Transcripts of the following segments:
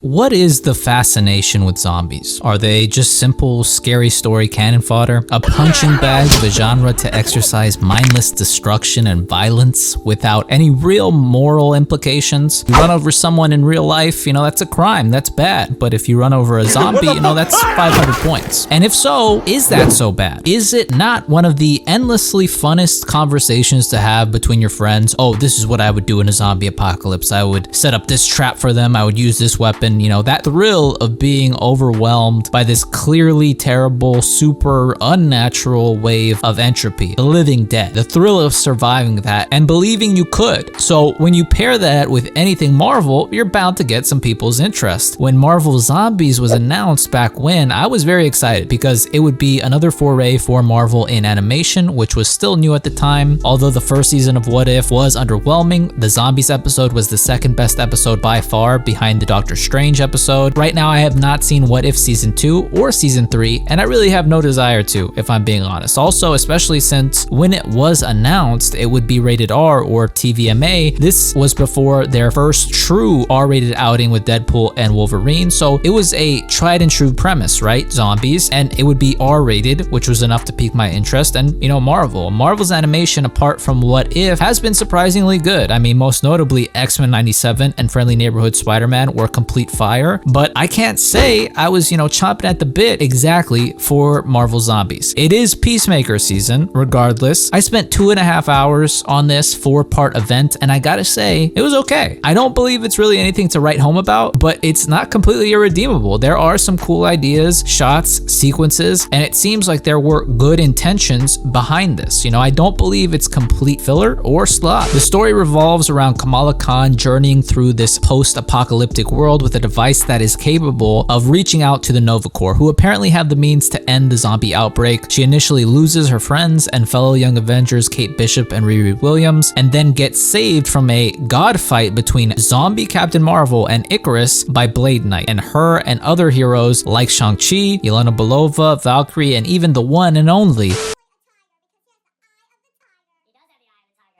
What is the fascination with zombies? Are they just simple, scary story cannon fodder? A punching bag of a genre to exercise mindless destruction and violence without any real moral implications? You run over someone in real life, that's a crime, that's bad. But if you run over a zombie, that's 500 points. And if so, is that so bad? Is it not one of the endlessly funnest conversations to have between your friends? Oh, this is what I would do in a zombie apocalypse. I would set up this trap for them. I would use this weapon. That thrill of being overwhelmed by this clearly terrible, super unnatural wave of entropy, the living dead, the thrill of surviving that and believing you could. So when you pair that with anything Marvel, you're bound to get some people's interest. When Marvel Zombies was announced back when, I was very excited because it would be another foray for Marvel in animation, which was still new at the time. Although the first season of What If was underwhelming, the Zombies episode was the second best episode by far behind the Doctor Strange episode. Right now, I have not seen What If Season 2 or Season 3, and I really have no desire to, if I'm being honest. Also, especially since when it was announced it would be rated R or TVMA, this was before their first true R-rated outing with Deadpool and Wolverine, so it was a tried and true premise, right? Zombies, and it would be R-rated, which was enough to pique my interest. And, Marvel's animation, apart from What If, has been surprisingly good. I mean, most notably, X-Men 97 and Friendly Neighborhood Spider-Man were complete fire, but I can't say I was, chomping at the bit exactly for Marvel Zombies. It is Peacemaker season, regardless. I spent 2.5 hours on this 4-part event, and I gotta say, it was okay. I don't believe it's really anything to write home about, but it's not completely irredeemable. There are some cool ideas, shots, sequences, and it seems like there were good intentions behind this. I don't believe it's complete filler or slop. The story revolves around Kamala Khan journeying through this post-apocalyptic world with a device that is capable of reaching out to the Nova Corps, who apparently have the means to end the zombie outbreak. She initially loses her friends and fellow Young Avengers Kate Bishop and Riri Williams, and then gets saved from a god fight between zombie Captain Marvel and Icarus by Blade Knight, and her and other heroes like Shang-Chi, Yelena Belova, Valkyrie, and even the one and only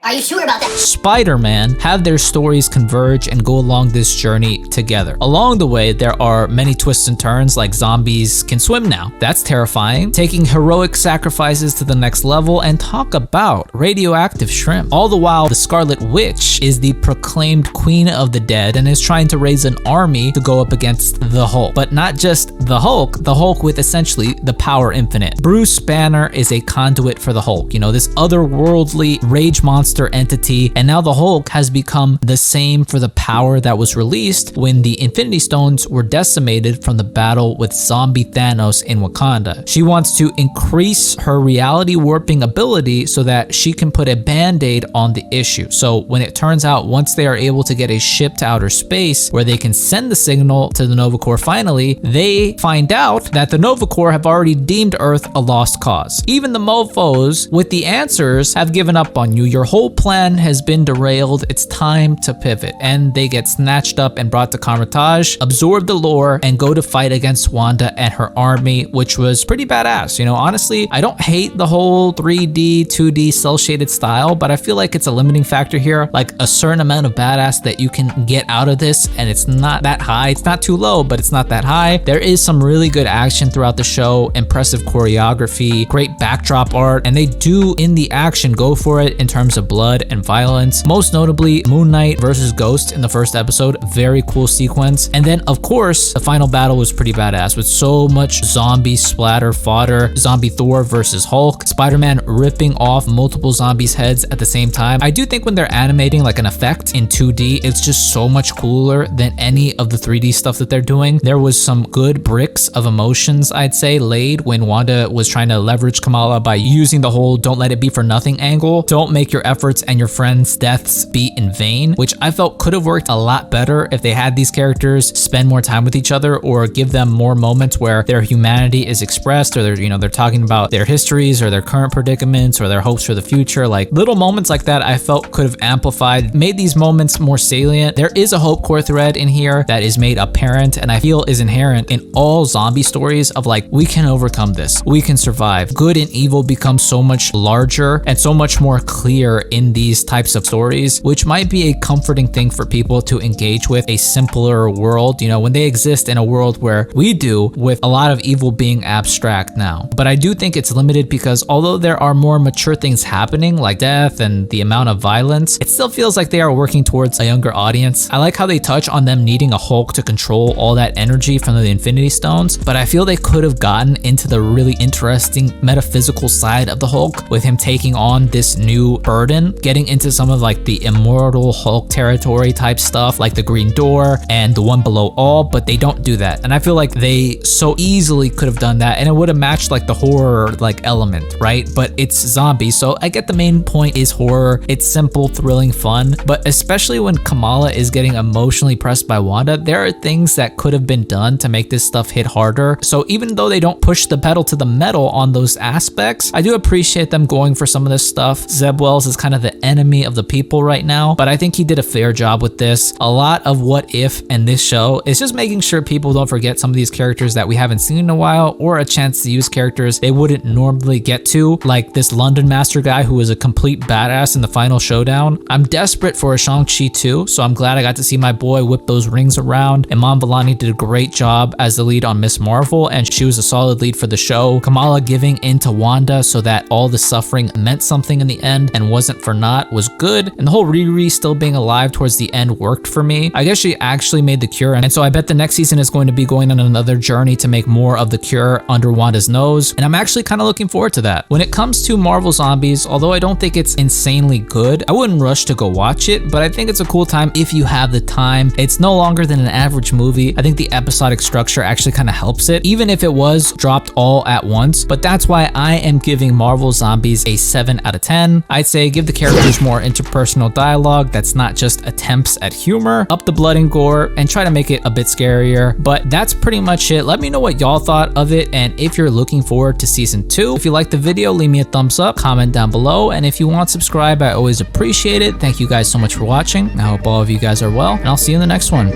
Are you sure about that? Spider-Man have their stories converge and go along this journey together. Along the way, there are many twists and turns, like zombies can swim now. That's terrifying. Taking heroic sacrifices to the next level, and talk about radioactive shrimp. All the while, the Scarlet Witch is the proclaimed queen of the dead and is trying to raise an army to go up against the Hulk. But not just the Hulk with essentially the power infinite. Bruce Banner is a conduit for the Hulk, this otherworldly rage monster entity, and now the Hulk has become the same for the power that was released when the Infinity Stones were decimated from the battle with zombie Thanos in Wakanda. She wants to increase her reality warping ability so that she can put a band-aid on the issue. So when it turns out once they are able to get a ship to outer space where they can send the signal to the Nova Corps finally, they find out that the Nova Corps have already deemed Earth a lost cause. Even the mofos with the answers have given up on you. Your whole plan has been derailed. It's time to pivot. And they get snatched up and brought to Kamar-Taj, absorb the lore, and go to fight against Wanda and her army, which was pretty badass. Honestly, I don't hate the whole 3D, 2D cel-shaded style, but I feel like it's a limiting factor here. Like a certain amount of badass that you can get out of this, and it's not that high. It's not too low, but it's not that high. There is some really good action throughout the show, impressive choreography, great backdrop art, and they do in the action go for it in terms of blood and violence. Most notably, Moon Knight versus Ghost in the first episode, very cool sequence. And then of course, the final battle was pretty badass with so much zombie splatter fodder. Zombie Thor versus Hulk, Spider-Man ripping off multiple zombies' heads at the same time. I do think when they're animating like an effect in 2D, it's just so much cooler than any of the 3D stuff that they're doing. There was some good bricks of emotions, I'd say, laid when Wanda was trying to leverage Kamala by using the whole don't let it be for nothing angle. Don't make your efforts and your friends' deaths be in vain, which I felt could have worked a lot better if they had these characters spend more time with each other, or give them more moments where their humanity is expressed, or they're talking about their histories or their current predicaments or their hopes for the future. Like little moments like that I felt could have amplified, made these moments more salient. There is a hope core thread in here that is made apparent and I feel is inherent in all zombie stories of like, we can overcome this, we can survive. Good and evil become so much larger and so much more clear in these types of stories, which might be a comforting thing for people to engage with a simpler world, you know, when they exist in a world where we do, with a lot of evil being abstract now. But I do think it's limited because although there are more mature things happening like death and the amount of violence, it still feels like they are working towards a younger audience. I like how they touch on them needing a Hulk to control all that energy from the Infinity Stones, but I feel they could have gotten into the really interesting metaphysical side of the Hulk with him taking on this new burden, getting into some of like the immortal Hulk territory type stuff like the Green Door and the One Below All, but they don't do that. And I feel like they so easily could have done that and it would have matched like the horror like element, right? But it's zombies, so I get the main point is horror. It's simple, thrilling, fun, but especially when Kamala is getting emotionally pressed by Wanda, there are things that could have been done to make this stuff hit harder. So even though they don't push the pedal to the metal on those aspects, I do appreciate them going for some of this stuff. Zeb Wells is kind of the enemy of the people right now, but I think he did a fair job with this. A lot of What If and this show is just making sure people don't forget some of these characters that we haven't seen in a while, or a chance to use characters they wouldn't normally get to, like this London Master guy who is a complete badass in the final showdown. I'm desperate for a Shang-Chi too, so I'm glad I got to see my boy whip those rings around. Iman Vellani did a great job as the lead on Miss Marvel, and she was a solid lead for the show. Kamala giving in to Wanda so that all the suffering meant something in the end and wasn't for naught was good, and the whole Riri still being alive towards the end worked for me. I guess she actually made the cure, and so I bet the next season is going to be going on another journey to make more of the cure under Wanda's nose, and I'm actually kind of looking forward to that. When it comes to Marvel Zombies, although I don't think it's insanely good, I wouldn't rush to go watch it, but I think it's a cool time if you have the time. It's no longer than an average movie. I think the episodic structure actually kind of helps it, even if it was dropped all at once, but that's why I am giving Marvel Zombies a 7 out of 10. I'd say give the characters more interpersonal dialogue that's not just attempts at humor, up the blood and gore, and try to make it a bit scarier. But that's pretty much it. Let me know what y'all thought of it, and if you're looking forward to season 2. If you liked the video, leave me a thumbs up, comment down below, and if you want to subscribe, I always appreciate it. Thank you guys so much for watching. I hope all of you guys are well, and I'll see you in the next one.